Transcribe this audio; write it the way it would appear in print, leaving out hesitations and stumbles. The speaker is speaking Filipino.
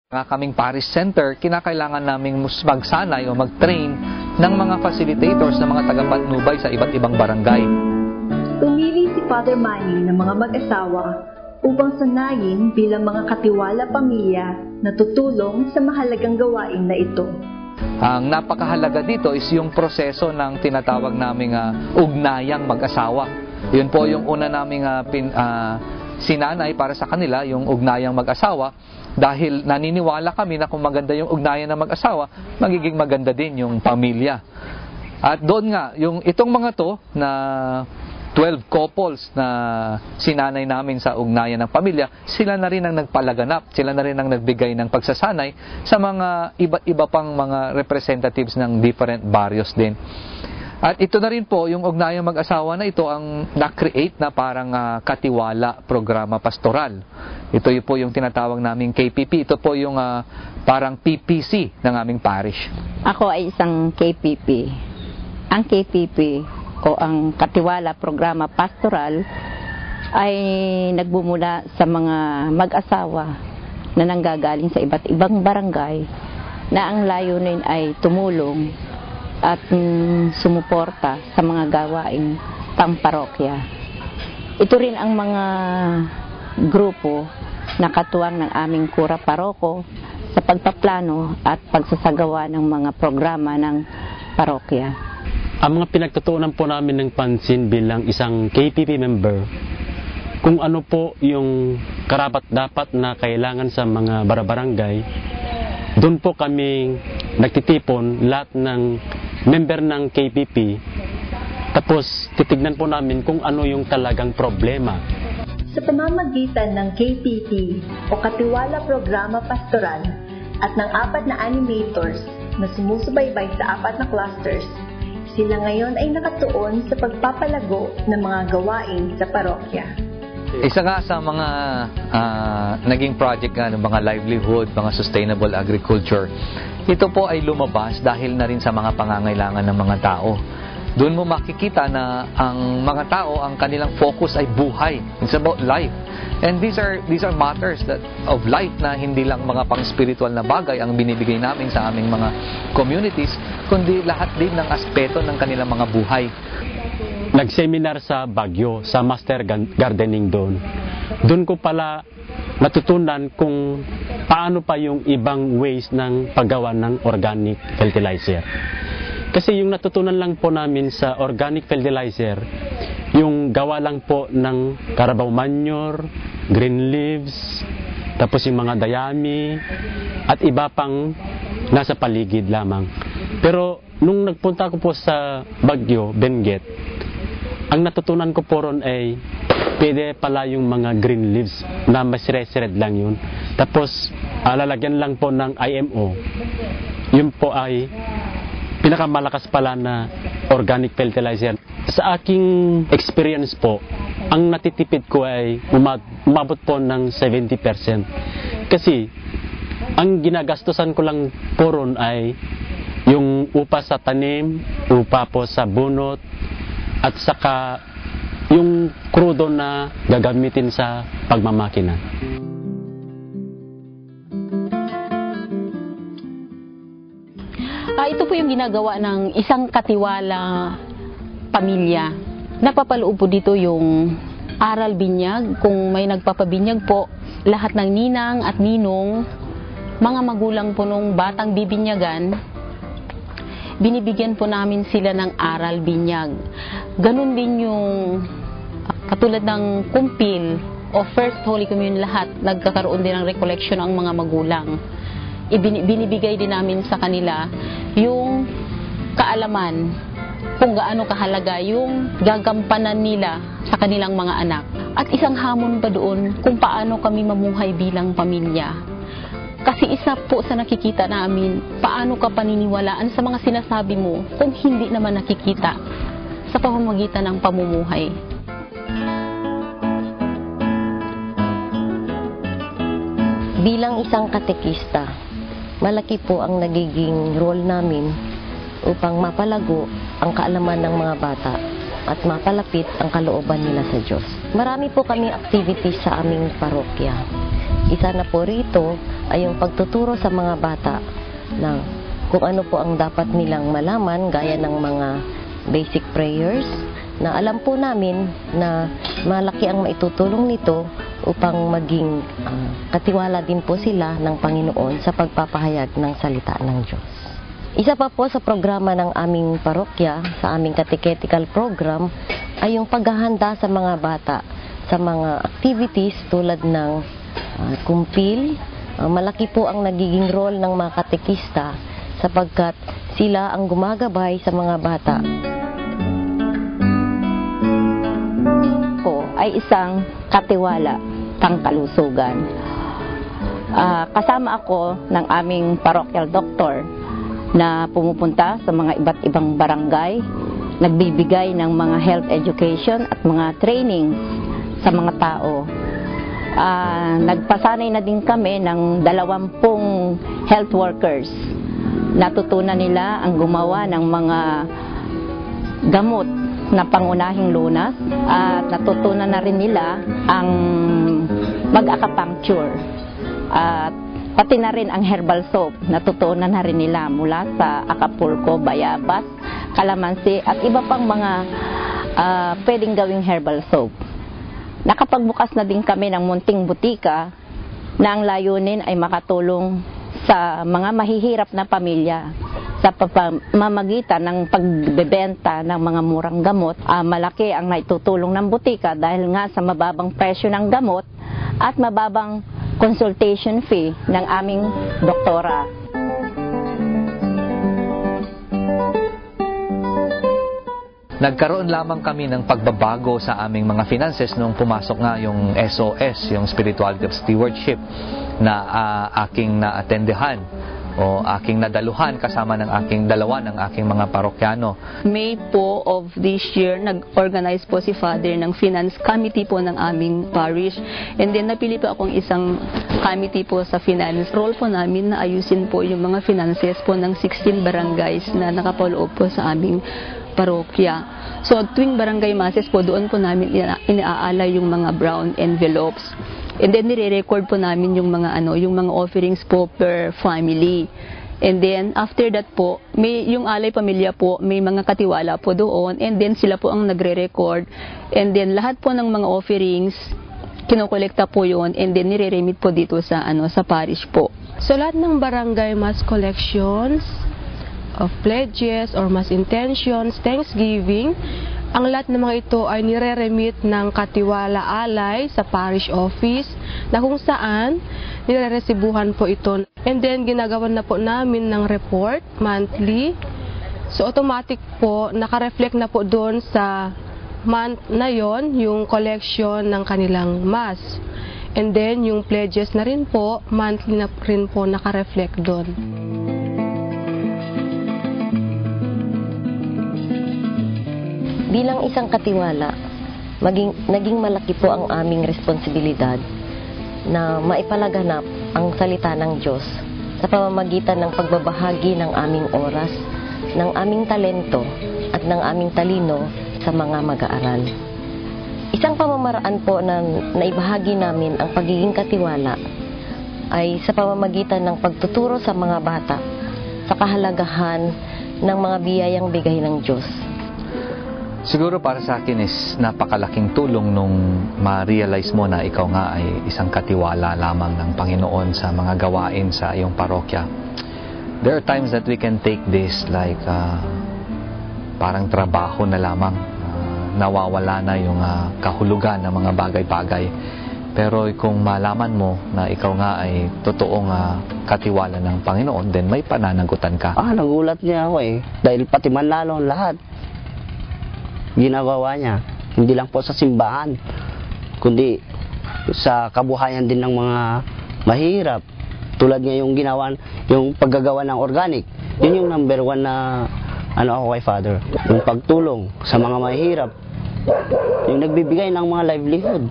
Nga kaming parish center, kinakailangan naming magsanay o mag-train ng mga facilitators ng mga tagapatnubay sa iba't ibang barangay. Pumili si Father Manny ng mga mag-asawa upang sanayin bilang mga katiwala pamilya na tutulong sa mahalagang gawain na ito. Ang napakahalaga dito is yung proseso ng tinatawag naming ugnayang mag-asawa. Yun po yung una naming sinanay para sa kanila, yung ugnayang mag-asawa, dahil naniniwala kami na kung maganda yung ugnayan ng mag-asawa, magiging maganda din yung pamilya. At doon nga, yung itong mga to na 12 couples na sinanay namin sa ugnayan ng pamilya, sila na rin ang nagpalaganap, sila na rin ang nagbigay ng pagsasanay sa mga iba't iba pang mga representatives ng different barrios din. At ito na rin po, yung ugnayang mag-asawa na ito ang na-create na parang katiwala programa pastoral. Ito po yung tinatawag naming KPP. Ito po yung parang PPC ng aming parish. Ako ay isang KPP. Ang KPP o ang katiwala programa pastoral ay nagbumula sa mga mag-asawa na nanggagaling sa iba't ibang barangay na ang layunin ay tumulong at sumuporta sa mga gawaing pamparokya. Ito rin ang mga grupo na katuwang ng aming kura paroko sa pagpaplano at pagsasagawa ng mga programa ng parokya. Ang mga pinagtutuunan po namin ng pansin bilang isang KPP member, kung ano po yung karapat-dapat na kailangan sa mga barangay, doon po kami nagtitipon lahat ng member ng KPP, tapos titignan po namin kung ano yung talagang problema. Sa pamamagitan ng KPP o Katiwala Programa Pastoral at ng 4 na animators na sumusubaybay sa 4 na clusters, sila ngayon ay nakatuon sa pagpapalago ng mga gawain sa parokya. Isa nga sa mga naging project ng mga livelihood, mga sustainable agriculture, ito po ay lumabas dahil na rin sa mga pangangailangan ng mga tao. Doon mo makikita na ang mga tao, ang kanilang focus ay buhay. It's about life. And these are matters of life na hindi lang mga pang-spiritual na bagay ang binibigay namin sa aming mga communities, kundi lahat din ng aspeto ng kanilang mga buhay. Nag-seminar sa Baguio, sa Master Gardening doon. Doon ko pala natutunan kung paano pa yung ibang ways ng paggawa ng organic fertilizer. Kasi yung natutunan lang po namin sa organic fertilizer, yung gawa lang po ng Carabao manure, green leaves, tapos yung mga dayami, at iba pang nasa paligid lamang. Pero nung nagpunta ko po sa Baguio, Benguet, ang natutunan ko po ron ay pwede pala yung mga green leaves na masire-sired lang yun. Tapos lalagyan lang po ng IMO. Yun po ay pinakamalakas pala na organic fertilizer. Sa aking experience po, ang natitipid ko ay umabot po ng 70%. Kasi ang ginagastusan ko lang po ron ay yung upa sa tanim, upa po sa bunot, at saka yung krudo na gagamitin sa pagmamakina. Ito po yung ginagawa ng isang katiwala pamilya. Napapaloob po dito yung aral binyag. Kung may nagpapabinyag po, lahat ng ninang at ninong, mga magulang po nung batang bibinyagan, binibigyan po namin sila ng aral binyag. Ganun din yung katulad ng kumpil o First Holy Communion, lahat nagkakaroon din ng recollection ang mga magulang. Binibigay din namin sa kanila yung kaalaman kung gaano kahalaga yung gagampanan nila sa kanilang mga anak. At isang hamon pa doon kung paano kami mamuhay bilang pamilya. Kasi isa po sa nakikita namin, paano ka paniniwalaan sa mga sinasabi mo kung hindi naman nakikita sa pamamagitan ng pamumuhay. Bilang isang katekista, malaki po ang nagiging role namin upang mapalago ang kaalaman ng mga bata at mapalapit ang kalooban nila sa Diyos. Marami po kaming activities sa aming parokya. Isa na po rito ay yung pagtuturo sa mga bata na kung ano po ang dapat nilang malaman gaya ng mga basic prayers na alam po namin na malaki ang maitutulong nito upang maging katiwala din po sila ng Panginoon sa pagpapahayag ng salita ng Diyos. Isa pa po sa programa ng aming parokya, sa aming catechetical program, ay yung paghahanda sa mga bata sa mga activities tulad ng kumpil. Malaki po ang nagiging role ng mga katekista sapagkat sila ang gumagabay sa mga bata. Ako ay isang katiwala pangkalusugan. Kasama ako ng aming parochial doctor na pumupunta sa mga iba't ibang barangay, nagbibigay ng mga health education at mga training sa mga tao. Nagpasanay na din kami ng 20 health workers. Natutunan nila ang gumawa ng mga gamot na pangunahing lunas at natutunan na rin nila ang mag-acupuncture at pati na rin ang herbal soap. Natutunan na rin nila mula sa Acapulco, bayabas, kalamansi at iba pang mga pwedeng gawing herbal soap. Nakapagbukas na din kami ng munting butika na ang layunin ay makatulong sa mga mahihirap na pamilya sa pamamagitan ng pagbebenta ng mga murang gamot. Malaki ang naitutulong ng butika dahil nga sa mababang presyo ng gamot at mababang consultation fee ng aming doktora. Nagkaroon lamang kami ng pagbabago sa aming mga finances nung pumasok nga yung SOS, yung Spirituality of Stewardship, na aking naatendehan o aking nadaluhan kasama ng dalawa ng aking mga parokyano. May po of this year, nag-organize po si Father ng Finance Committee po ng aming parish. And then napili po akong isang committee po sa finance. Role po namin na ayusin po yung mga finances po ng 16 barangays na nakapaloob po sa aming parokya. So tuwing barangay masses po, doon po namin inaalay yung mga brown envelopes. And then nire-record po namin yung mga yung mga offerings po per family. And then after that po, may yung alay pamilya po, may mga katiwala po doon, and then sila po ang nagre-record. And then lahat po ng mga offerings kinokolekta po yon, and then nire-remit po dito sa sa parish po. So lahat ng barangay mass collections of pledges or mass intentions, thanksgiving, ang lahat ng mga ito ay nire-remit ng Katiwala Alay sa parish office na kung saan nire-resibuhan po ito. And then ginagawan na po namin ng report monthly. So automatic po, naka-reflect na po doon sa month na yon yung collection ng kanilang mass. And then yung pledges na rin po, monthly na rin po naka-reflect doon. Bilang isang katiwala, naging malaki po ang aming responsibilidad na maipalaganap ang salita ng Diyos sa pamamagitan ng pagbabahagi ng aming oras, ng aming talento at ng aming talino sa mga mag-aaral. Isang pamamaraan po na naibahagi namin ang pagiging katiwala ay sa pamamagitan ng pagtuturo sa mga bata sa kahalagahan ng mga biyayang bigay ng Diyos. Siguro para sa akin is napakalaking tulong nung ma-realize mo na ikaw nga ay isang katiwala lamang ng Panginoon sa mga gawain sa iyong parokya. There are times that we can take this like parang trabaho na lamang. Nawawala na yung kahulugan ng mga bagay-bagay. Pero kung malaman mo na ikaw nga ay totoong katiwala ng Panginoon, then may pananagutan ka. Nagulat niya ako dahil pati manlalong lahat ginagawa niya, hindi lang po sa simbahan, kundi sa kabuhayan din ng mga mahirap. Tulad niya yung ginawa, yung paggagawa ng organic. Yun yung number 1 na ako kay Father. Yung pagtulong sa mga mahirap, yung nagbibigay ng mga livelihood.